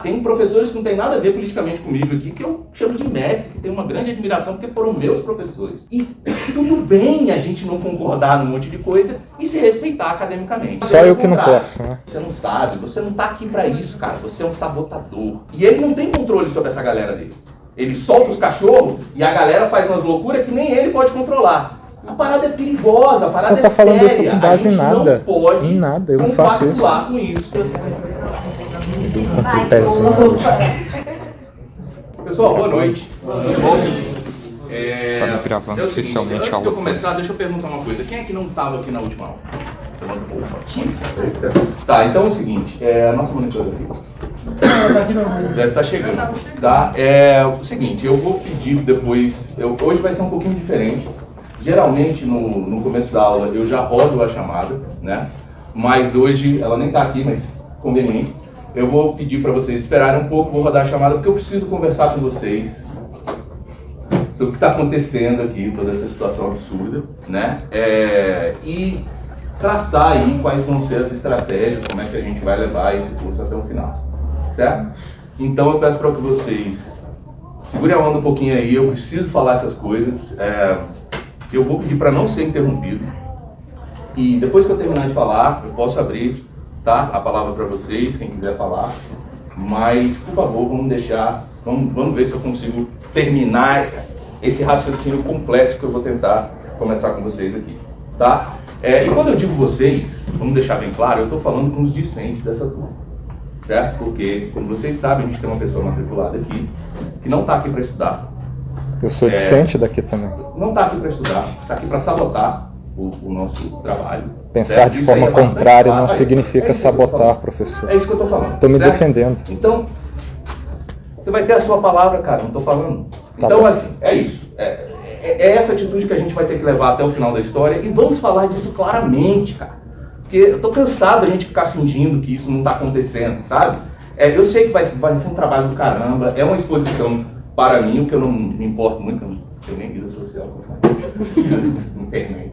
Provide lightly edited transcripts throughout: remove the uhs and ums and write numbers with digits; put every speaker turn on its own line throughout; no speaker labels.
Tem professores que não tem nada a ver politicamente comigo aqui, que eu chamo de mestre, que tem uma grande admiração, porque foram meus professores. E tudo bem a gente não concordar num monte de coisa e se respeitar academicamente.
Só eu que não posso, né?
Você não sabe, você não tá aqui pra isso, cara. Você é um sabotador. E ele não tem controle sobre essa galera dele. Ele solta os cachorros e a galera faz umas loucuras que nem ele pode controlar. A parada é perigosa, a parada
Você tá falando isso com base
em
nada.
Não pode
em nada, eu não faço isso.
Com isso. Pessoal, boa noite.
Estamos gravando oficialmente
antes
a
de eu
aula.
começar, deixa eu perguntar uma coisa. Quem é que não estava aqui na última aula? Tá, então é o seguinte, a nossa monitora aqui deve estar chegando, tá? É o seguinte, eu vou pedir depois, hoje vai ser um pouquinho diferente. Geralmente no começo da aula eu já rodo a chamada, né? Mas hoje ela nem está aqui, mas conveniente. Eu vou pedir para vocês esperarem um pouco, vou rodar a chamada porque eu preciso conversar com vocês sobre o que está acontecendo aqui, toda essa situação absurda, né? E traçar aí quais vão ser as estratégias, como é que a gente vai levar esse curso até o final, certo? Então eu peço para que vocês segurem a onda um pouquinho aí, eu preciso falar essas coisas, eu vou pedir para não ser interrompido e depois que eu terminar de falar, eu posso abrir, tá, a palavra para vocês, quem quiser falar, mas por favor, vamos ver se eu consigo terminar esse raciocínio complexo que eu vou tentar começar com vocês aqui, tá? E quando eu digo vocês, vamos deixar bem claro, eu estou falando com os discentes dessa turma, certo? Porque, como vocês sabem, a gente tem uma pessoa matriculada aqui, que não está aqui para estudar.
Eu sou discente daqui também.
Não está aqui para estudar, está aqui para sabotar o nosso trabalho.
Pensar
certo?
de
Isso
forma
aí é bastante
contrária
claro.
não significa sabotar, professor.
É isso que eu estou falando.
Estou me
certo?
defendendo.
Então, você vai ter a sua palavra, cara, não estou falando. Então, assim, é isso. É essa atitude que a gente vai ter que levar até o final da história e vamos falar disso claramente, cara. Porque eu tô cansado da gente ficar fingindo que isso não tá acontecendo, sabe? Eu sei que vai ser um trabalho do caramba, é uma exposição para mim, o que eu não me importo muito, eu não tenho nem vida social, internet.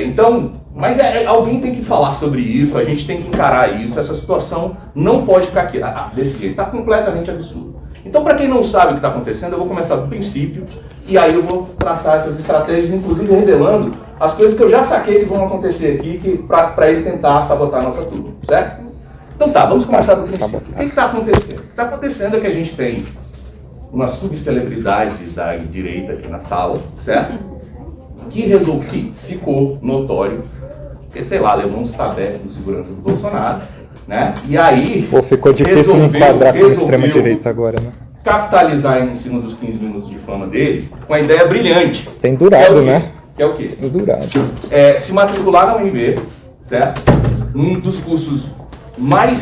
Então, mas alguém tem que falar sobre isso, a gente tem que encarar isso, essa situação não pode ficar aqui desse jeito, tá completamente absurdo. Então, para quem não sabe o que está acontecendo, eu vou começar do princípio e aí eu vou traçar essas estratégias, inclusive revelando as coisas que eu já saquei que vão acontecer aqui para ele tentar sabotar a nossa turma, certo? Então tá, vamos começar do princípio. O que está acontecendo? O que está acontecendo é que a gente tem uma subcelebridade da direita aqui na sala, certo? Que ficou notório, porque sei lá, levou uns tabefes do segurança do Bolsonaro, né? E aí...
Pô, ficou difícil me enquadrar como extrema-direita agora, né?
Capitalizar em cima dos 15 minutos de fama dele com a ideia brilhante.
Tem durado, né?
Que é o quê?
Tem durado.
Se matricular na UNB, certo? Um dos cursos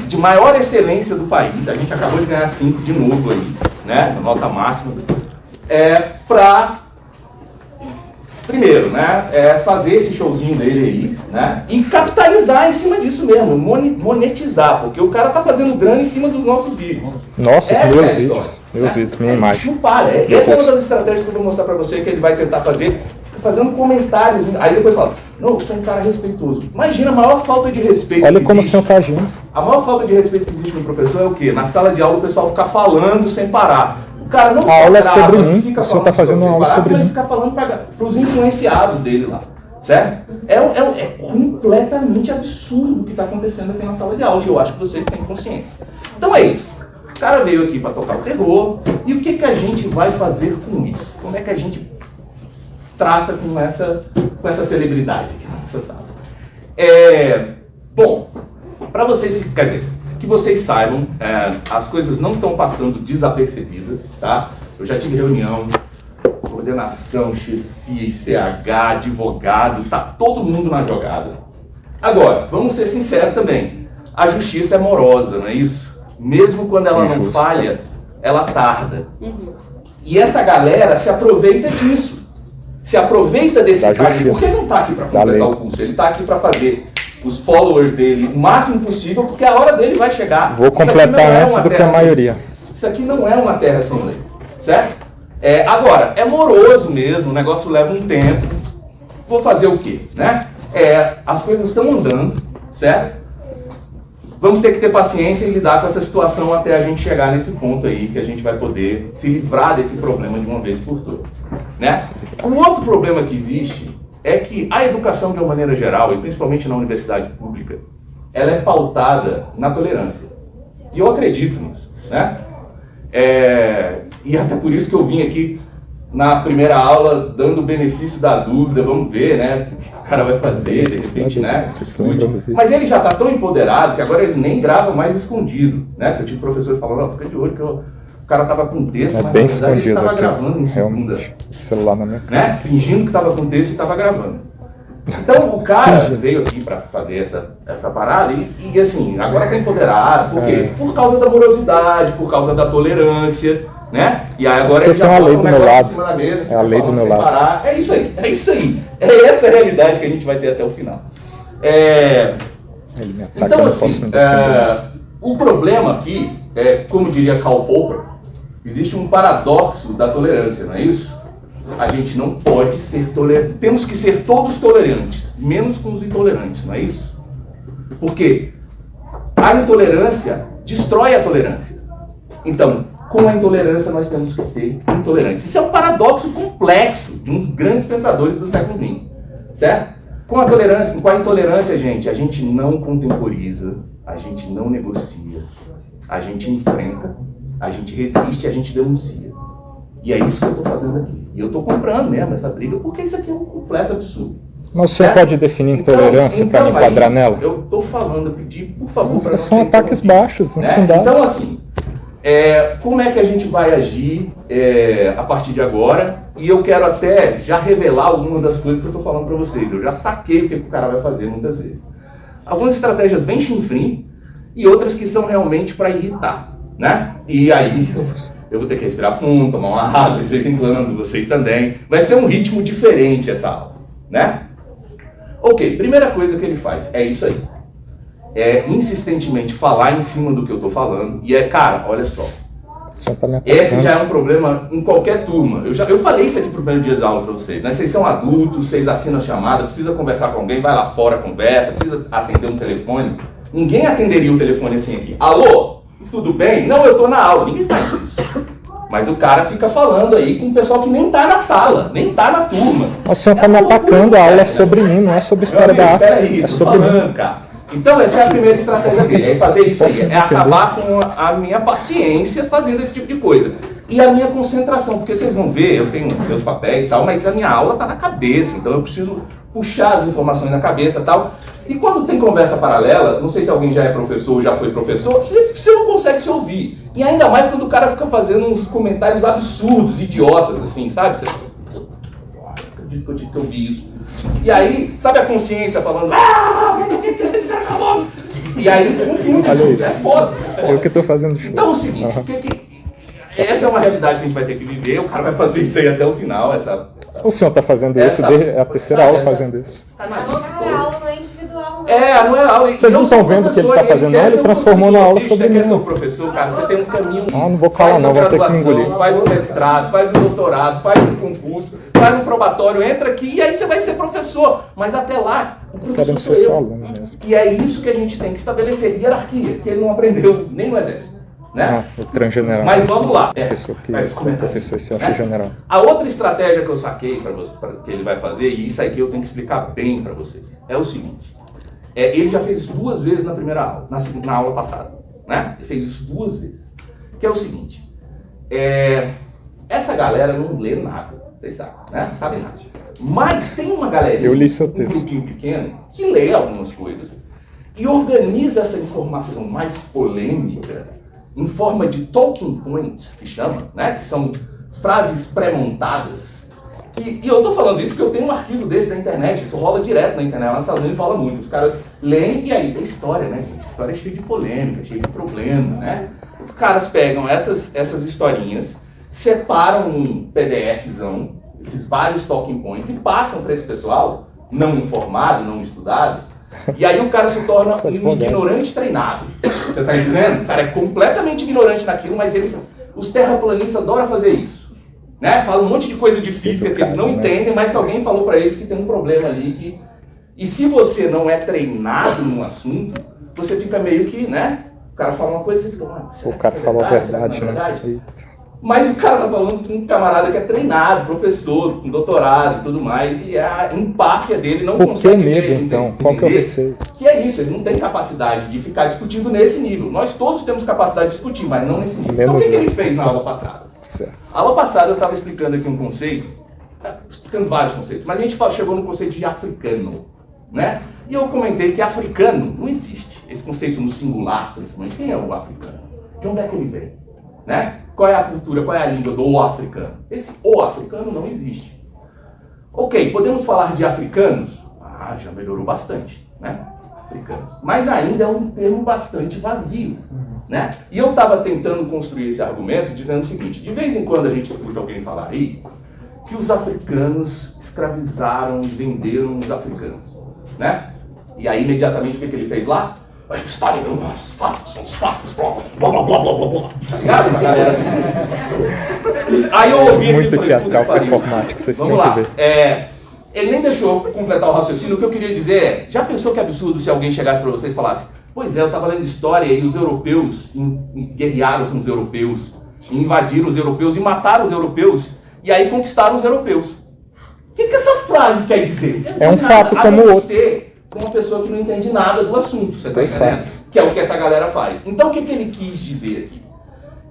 de maior excelência do país. A gente acabou de ganhar 5 de novo aí, né? Nota máxima. Para... Primeiro, né, fazer esse showzinho dele aí, né, e capitalizar em cima disso mesmo, monetizar, porque o cara tá fazendo grana em cima dos nossos vídeos.
Nossos, meus vídeos, minha imagem.
Não para, essa é uma das estratégias que eu vou mostrar pra você, que ele vai tentar fazer, fazendo comentários, aí depois fala, não, eu sou um cara respeitoso. Imagina a maior falta de respeito.
Olha como o senhor tá agindo.
A maior falta de respeito que existe no professor é o quê? Na sala de aula o pessoal ficar falando sem parar. O cara não
a aula é
grava,
sobre mim,
fica
o senhor está fazendo uma aula sobre mim.
Ele fica falando para os influenciados dele lá, certo? É completamente absurdo o que está acontecendo aqui na sala de aula, e eu acho que vocês têm consciência. Então é isso. O cara veio aqui para tocar o terror, e o que a gente vai fazer com isso? Como é que a gente trata com essa celebridade aqui nessa sala? Bom, para vocês, quer dizer, que vocês saibam, as coisas não estão passando desapercebidas, tá? Eu já tive reunião, coordenação, chefia, ICH, advogado, tá todo mundo na jogada. Agora, vamos ser sinceros também, a justiça é morosa, não é isso? Mesmo quando ela não falha, ela tarda. E essa galera se aproveita disso, se aproveita desse cara, porque ele não está aqui para completar o curso, ele está aqui para fazer os followers dele o máximo possível, porque a hora dele vai chegar.
Vou completar antes do que a maioria.
Isso aqui não é uma terra sem lei, certo? Agora, é moroso mesmo, o negócio leva um tempo. Vou fazer o quê, né? As coisas estão andando, certo? vamos ter que ter paciência e lidar com essa situação até a gente chegar nesse ponto aí, que a gente vai poder se livrar desse problema de uma vez por todas, né? Um outro problema que existe é que a educação, de uma maneira geral, e principalmente na universidade pública, ela é pautada na tolerância. E eu acredito nisso, né? E até por isso que eu vim aqui na primeira aula dando o benefício da dúvida, vamos ver, né? O que o cara vai fazer, de repente, né? Mas ele já está tão empoderado que agora ele nem grava mais escondido, né? Porque eu tive professores falando, ó, fica de olho que o cara estava com texto, mas
bem
na verdade ele
escondido
estava
aqui,
gravando em segunda.
Celular na minha cara.
Né? Fingindo que estava com texto e estava gravando. Então o cara veio aqui para fazer essa parada e assim, agora está empoderado. Por quê? Por causa da morosidade, por causa da tolerância, né? E aí agora ele já
tem uma lei
bota
do
um
meu
negócio
lado.
em cima da mesa,
É a lei do meu lado.
parar. É isso aí, é isso aí. É essa a realidade que a gente vai ter até o final.
Ele me ataca,
Então
eu não
assim,
posso me defender.
o problema aqui é, como diria Karl Popper, existe um paradoxo da tolerância, não é isso? A gente não pode ser tolerante. Temos que ser todos tolerantes, menos com os intolerantes, não é isso? Porque a intolerância destrói a tolerância. Então, com a intolerância nós temos que ser intolerantes. Isso é um paradoxo complexo de um dos grandes pensadores do século XX, certo? Com a intolerância, gente, a gente não contemporiza, a gente não negocia, a gente enfrenta, a gente resiste, a gente denuncia. E é isso que eu estou fazendo aqui. E eu estou comprando mesmo essa briga, porque isso aqui é um completo absurdo.
Mas o senhor pode definir intolerância para me enquadrar nela?
Eu estou falando, eu pedi, por favor, para
são ataques baixos,
né?
infundados.
Então, assim, como é que a gente vai agir a partir de agora? E eu quero até já revelar algumas das coisas que eu estou falando para vocês. Eu já saquei o que o cara vai fazer muitas vezes. Algumas estratégias bem chinfrim e outras que são realmente para irritar, né? E aí eu vou ter que respirar fundo, tomar uma água de vez em quando, vocês também. Vai ser um ritmo diferente essa aula, né? Ok, primeira coisa que ele faz é isso aí. É insistentemente falar em cima do que eu estou falando. E cara, olha só. Esse já é um problema em qualquer turma. Eu falei isso aqui pro primeiro dia de aula para vocês, né? Vocês são adultos, vocês assinam a chamada, precisa conversar com alguém, vai lá fora, conversa, precisa atender um telefone. Ninguém atenderia o telefone assim aqui. Alô? Tudo bem? Não, eu tô na aula. Ninguém faz isso. Mas o cara fica falando aí com o pessoal que nem tá na sala, nem tá na turma.
O senhor tá me atacando, a aula é sobre mim, não é sobre história da África.
Peraí,
é sobre mim.
cara. Então essa é a primeira estratégia dele, é fazer isso aí, é acabar com a minha paciência fazendo esse tipo de coisa. E a minha concentração, porque vocês vão ver, eu tenho meus papéis e tal, mas a minha aula tá na cabeça, então eu preciso puxar as informações na cabeça e tal. E quando tem conversa paralela, não sei se alguém já é professor ou já foi professor, você não consegue se ouvir. E ainda mais quando o cara fica fazendo uns comentários absurdos, idiotas, assim, sabe? Você... acredito que eu vi isso. E aí, sabe a consciência falando, e aí, enfim, é foda.
Eu que tô fazendo show.
Então é o seguinte, essa é uma realidade que a gente vai ter que viver, o cara vai fazer isso aí até o final,
O senhor tá fazendo isso, é a terceira aula fazendo isso.
Não é aula, não é individual.
Não é aula.
Vocês não estão vendo o que ele tá fazendo, não? Ele transformou na aula sobre mim.
Você quer ser um professor, cara, você tem um caminho.
Não vou falar não, vou ter que me engolir.
Faz um mestrado, faz um doutorado, faz um concurso, faz um probatório, entra aqui e aí você vai ser professor. Mas até lá, o professor
Querendo ser
sou
só
eu.
aluno mesmo.
E é isso que a gente tem que estabelecer, hierarquia, que ele não aprendeu nem no exército. Né?
O transgeneral.
Mas vamos lá.
Professor professor se acha general.
A outra estratégia que eu saquei para que ele vai fazer, e isso aqui eu tenho que explicar bem para vocês, é o seguinte. Ele já fez isso 2 vezes na primeira aula, na aula passada. Né? Ele fez isso 2 vezes. Que é o seguinte. Essa galera não lê nada, vocês sabem, né? Sabe nada. Mas tem uma galera,
eu li seu
um
texto.
grupinho pequeno, que lê algumas coisas e organiza essa informação mais polêmica em forma de talking points, que chama, né? Que são frases pré-montadas. E eu tô falando isso porque eu tenho um arquivo desse na internet, isso rola direto na internet, lá nos Estados Unidos rola muito. Os caras leem e aí tem história, né, gente? História é cheia de polêmica, cheia de problema, né? Os caras pegam essas historinhas, separam um PDFzão, esses vários talking points, e passam para esse pessoal, não informado, não estudado, e aí o cara se torna um ignorante treinado. Você tá entendendo? O cara é completamente ignorante naquilo, mas os terraplanistas adoram fazer isso. Né? Falam um monte de coisa de física que eles não entendem, mas que alguém falou para eles que tem um problema ali. E se você não é treinado num assunto, você fica meio que, né? O cara fala uma coisa e você fica,
O cara falou a verdade, né? Eita.
Mas o cara tá falando com um camarada que é treinado, professor, com doutorado e tudo mais, e a empáfia dele não
Por
consegue
que medo, então? Qual que é o receio?
Que é isso, ele não tem capacidade de ficar discutindo nesse nível. Nós todos temos capacidade de discutir, mas não nesse nível. Então o que ele fez na aula passada?
Certo.
A aula passada eu estava explicando aqui um conceito, explicando vários conceitos, mas a gente chegou no conceito de africano, né? E eu comentei que africano não existe. Esse conceito no singular, principalmente, quem é o africano? De onde é que ele vem? Né? Qual é a cultura, qual é a língua do africano? Esse o africano não existe. Ok, podemos falar de africanos? Já melhorou bastante, né? Africanos. Mas ainda é um termo bastante vazio, né? E eu estava tentando construir esse argumento dizendo o seguinte: de vez em quando a gente escuta alguém falar aí que os africanos escravizaram e venderam os africanos, né? E aí imediatamente o que ele fez lá? A história dos fatos, são os fatos, blá blá blá blá blá blá. Tá ligado, galera? Aí eu ouvi
muito
aqui,
teatral performático, vocês tinham que ver.
Ele nem deixou completar o raciocínio. O que eu queria dizer é: já pensou que absurdo se alguém chegasse para vocês e falasse: pois é, eu estava lendo história e os europeus guerrearam com os europeus, invadiram os europeus e mataram os europeus, e aí conquistaram os europeus. O que essa frase quer dizer?
É um fato como o outro.
Com uma pessoa que não entende nada do assunto, você está entendendo?
Fatos.
Que é o que essa galera faz. Então o que ele quis dizer aqui?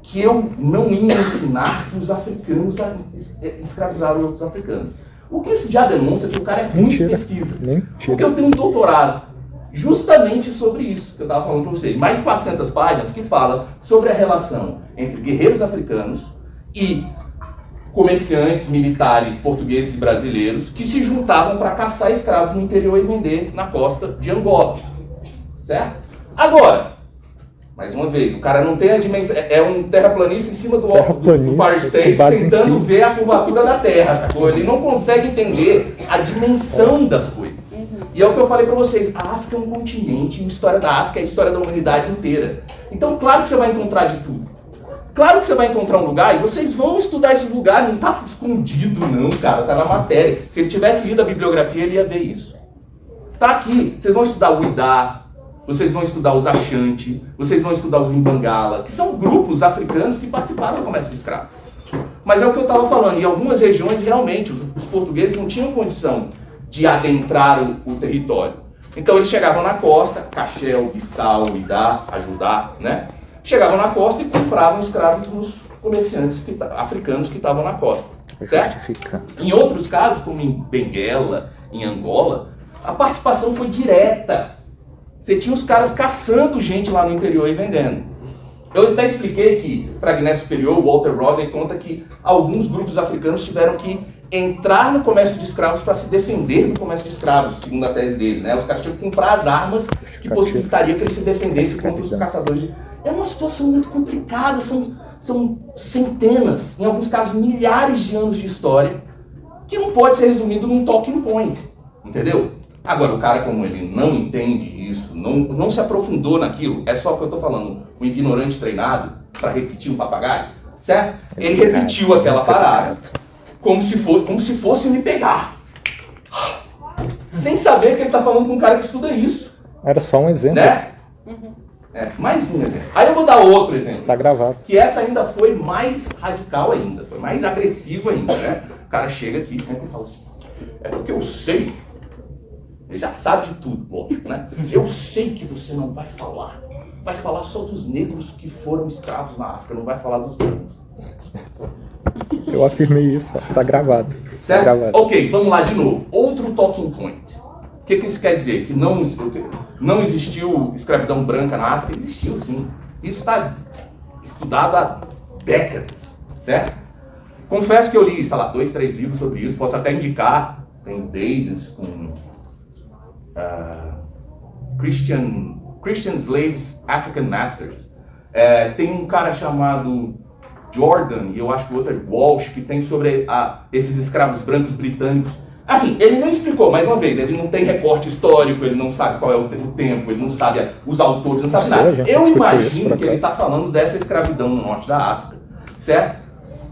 Que eu não ia ensinar que os africanos escravizaram outros africanos. O que isso já demonstra que o cara é ruim de pesquisa.
Mentira.
Porque eu tenho um doutorado justamente sobre isso que eu estava falando para vocês. Mais de 400 páginas que fala sobre a relação entre guerreiros africanos e comerciantes militares portugueses e brasileiros que se juntavam para caçar escravos no interior e vender na costa de Angola. Certo? Agora, mais uma vez, o cara não tem a dimensão, é um terraplanista em cima do Empire State tentando ver a curvatura da Terra, essa coisa. Ele não consegue entender a dimensão das coisas. E é o que eu falei para vocês, a África é um continente, a história da África é a história da humanidade inteira. Então, claro que você vai encontrar de tudo. Claro que você vai encontrar um lugar e vocês vão estudar esse lugar, não está escondido não, cara, está na matéria. Se ele tivesse lido a bibliografia, ele ia ver isso. Está aqui, vocês vão estudar o Idá, vocês vão estudar os Ashanti, vocês vão estudar os Imbangala, que são grupos africanos que participaram do comércio de escravos. Mas é o que eu estava falando, em algumas regiões realmente os portugueses não tinham condição de adentrar o território. Então eles chegavam na costa, Cachel, Bissau, Idá, Ajudá, né? Chegavam na costa e compravam escravos dos comerciantes africanos que estavam na costa, certo? Em outros casos, como em Benguela, em Angola, a participação foi direta. Você tinha os caras caçando gente lá no interior e vendendo. Eu até expliquei que, para Guiné Superior, Walter Rodney conta que alguns grupos africanos tiveram que entrar no comércio de escravos para se defender do comércio de escravos, segundo a tese dele, né? Os caras tinham que comprar as armas que possibilitariam que eles se defendessem contra os caçadores de... É uma situação muito complicada, são centenas, em alguns casos milhares de anos de história, que não pode ser resumido num talking point, entendeu? Agora, o cara como ele não entende isso, não se aprofundou naquilo, é só o que eu tô falando, um ignorante treinado para repetir um papagaio, certo? Ele repetiu aquela parada, como se fosse me pegar, sem saber que ele tá falando com um cara que estuda isso.
Era só um exemplo.
Né? Mais um exemplo. Aí eu vou dar outro exemplo.
Tá gravado.
Que essa ainda foi mais radical ainda, foi mais agressiva ainda, né? O cara chega aqui sempre e fala assim, é porque eu sei, ele já sabe de tudo, lógico, né? Eu sei que você não vai falar só dos negros que foram escravos na África, não vai falar dos brancos.
Eu afirmei isso, ó. Tá gravado.
Certo?
Tá gravado.
Ok, vamos lá de novo. Outro talking point. O que isso quer dizer? Que não existiu escravidão branca na África? Existiu, sim. Isso está estudado há décadas, certo? Confesso que eu li, sei lá, 2, 3 livros sobre isso, posso até indicar. Tem o Davis com Christian Slaves, African Masters. Tem um cara chamado Jordan, e eu acho que o outro é Walsh, que tem sobre esses escravos brancos britânicos. Assim, ele nem explicou, mais uma vez, ele não tem recorte histórico, ele não sabe qual é o tempo, ele não sabe os autores, não sabe nada. Eu imagino que ele está falando dessa escravidão no norte da África, certo?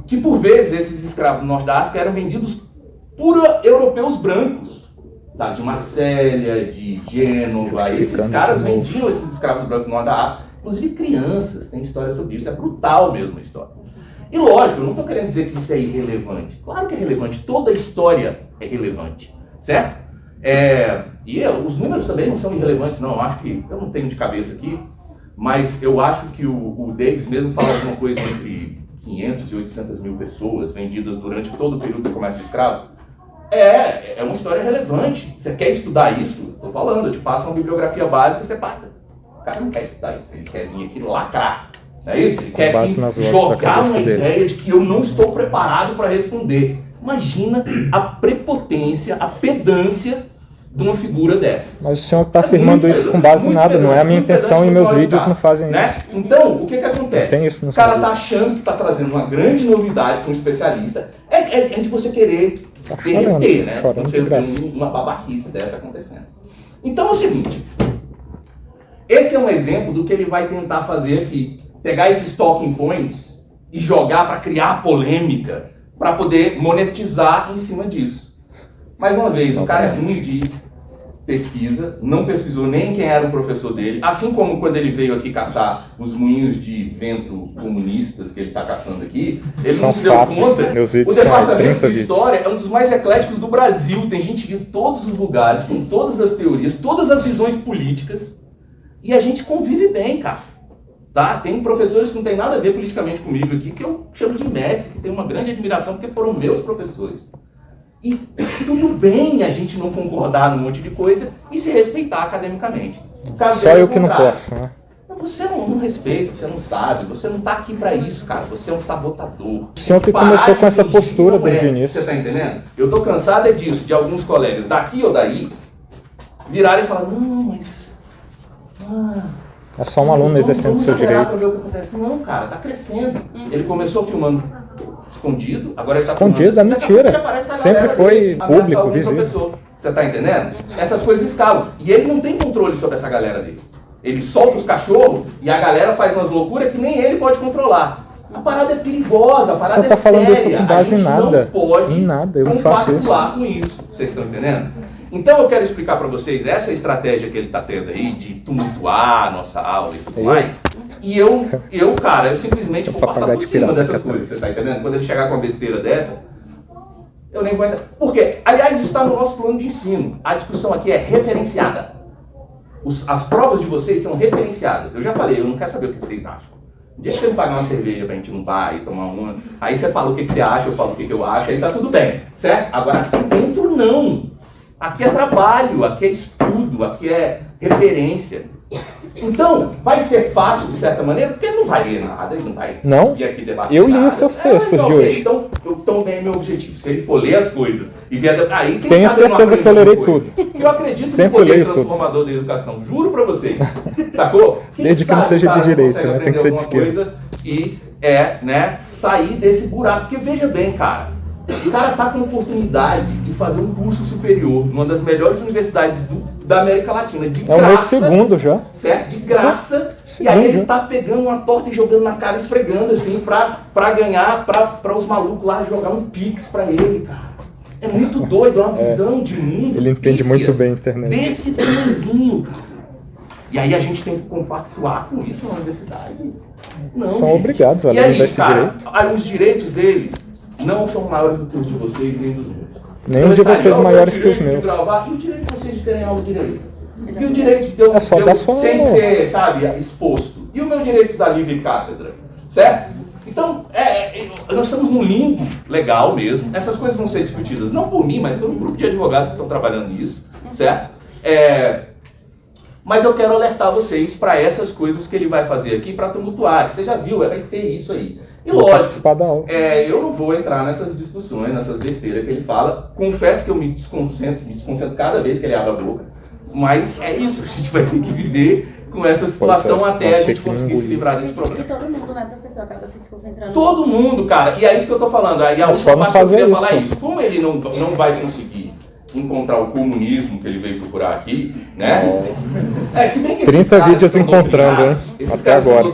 Que por vezes esses escravos no norte da África eram vendidos por europeus brancos. tá? De Marsella, de Gênova. Esses caras vendiam esses escravos brancos no norte da África, inclusive crianças, tem história sobre isso, é brutal mesmo a história. E lógico, eu não estou querendo dizer que isso é irrelevante. Claro que é relevante, toda história é relevante, certo? Os números também não são irrelevantes, não. Eu não tenho de cabeça aqui, mas eu acho que o Davis mesmo fala alguma coisa entre 500 e 800 mil pessoas vendidas durante todo o período do comércio de escravos. É uma história relevante. Você quer estudar isso? Estou falando, eu te passo uma bibliografia básica e você pata. O cara não quer estudar isso, ele quer vir aqui lacrar. Não é isso? Ele quer jogar uma ideia de que eu não estou preparado para responder. Imagina a prepotência, a pedância de uma figura dessa.
Mas o senhor está afirmando isso com base em nada, não é a minha intenção e meus vídeos não fazem isso.
Então, o que acontece?
Tem isso
o cara está achando que está trazendo uma grande novidade para um especialista, é de você querer derreter, né? Você tem uma babaquice dessa acontecendo. Então é o seguinte, esse é um exemplo do que ele vai tentar fazer aqui. Pegar esses talking points e jogar para criar polêmica, para poder monetizar em cima disso. Mais uma vez, o cara é ruim de pesquisa, não pesquisou nem quem era o professor dele, assim como quando ele veio aqui caçar os moinhos de vento comunistas que ele está caçando aqui, ele
São
não se deu
fatos.
conta.
Meus
O
vídeos
departamento de história é um dos mais ecléticos do Brasil, tem gente de todos os lugares, com todas as teorias, todas as visões políticas, e a gente convive bem, cara. Tá? Tem professores que não tem nada a ver politicamente comigo aqui, que eu chamo de mestre, que tenho uma grande admiração, porque foram meus professores. E tudo bem a gente não concordar num monte de coisa e se respeitar academicamente.
Só eu que não posso, né?
Você não respeita, você não sabe, você não tá aqui pra isso, cara. Você é um sabotador.
O senhor que começou com essa postura desde o início.
Você tá entendendo? Eu tô cansado disso, de alguns colegas daqui ou daí virarem e falar, não, mas...
É só um aluno exercendo seu direito.
Pra ver o que acontece. Não, cara, tá crescendo. Ele começou filmando escondido, agora ele tá
escondido, é mentira. Sempre foi público, visível.
Você tá entendendo? Essas coisas escalam. E ele não tem controle sobre essa galera dele. Ele solta os cachorros e a galera faz umas loucuras que nem ele pode controlar. A parada é perigosa, a parada é séria. Você tá falando isso com base em nada.
Em nada, eu não faço isso.
Com isso. Vocês estão entendendo? Então eu quero explicar para vocês essa estratégia que ele está tendo aí de tumultuar a nossa aula e tudo mais. E eu simplesmente vou passar por cima dessas coisas, você tá entendendo? Quando ele chegar com uma besteira dessa, eu nem vou entrar. Por quê? Aliás, isso está no nosso plano de ensino. A discussão aqui é referenciada. As provas de vocês são referenciadas. Eu já falei, eu não quero saber o que vocês acham. Um dia que você me pagar uma cerveja pra gente ir num bar e tomar uma, aí você fala o que você acha, eu falo o que eu acho, aí tá tudo bem, certo? Agora aqui dentro não. Aqui é trabalho, aqui é estudo, aqui é referência. Então, vai ser fácil de certa maneira, porque não vai ler nada, ele não vai vir aqui debater
eu li
nada.
os seus textos de hoje.
Então bem meu objetivo. Se ele for ler as coisas e vier... Aí, quem
tenho
sabe
certeza que eu lerei tudo.
Eu acredito
sempre
no poder transformador da educação. Juro pra vocês. Sacou?
Desde que não seja de direito, né? Tem que ser de esquerda.
E sair desse buraco. Porque veja bem, cara. O cara tá com a oportunidade de fazer um curso superior numa das melhores universidades da América Latina, de graça.
É o meu segundo já.
Certo? De graça. E aí ele tá pegando uma torta e jogando na cara, esfregando assim, pra ganhar, pra os malucos lá jogar um pix pra ele, cara. É muito doido, é uma visão de mundo.
Ele entende muito bem a internet.
Desse tamanhozinho, cara. E aí a gente tem que compactuar com isso na universidade. Não,
são obrigados a ler esse direito.
Os direitos deles não são maiores do que os de vocês, nem dos meus.
Nem de vocês maiores que os meus.
E o direito de vocês de terem aula de direito? E o direito de eu
só
sem ser, sabe, exposto? E o meu direito da livre cátedra? Certo? Então, nós estamos num limbo legal mesmo. Essas coisas vão ser discutidas, não por mim, mas pelo grupo de advogados que estão trabalhando nisso. Certo? Mas eu quero alertar vocês para essas coisas que ele vai fazer aqui para tumultuar. Você já viu, vai ser isso aí. E lógico, eu não vou entrar nessas discussões, nessas besteiras que ele fala. Confesso que eu me desconcentro cada vez que ele abre a boca. Mas é isso, a gente vai ter que viver com essa situação até a gente conseguir se livrar desse problema.
E todo mundo, né, professor, acaba se desconcentrando.
Todo mundo, cara. E é isso que eu tô falando. Aí a última parte eu queria falar isso. Como ele não vai conseguir encontrar o comunismo que ele veio procurar aqui, né? Se bem que
30 vídeos encontrando, hein? Até agora.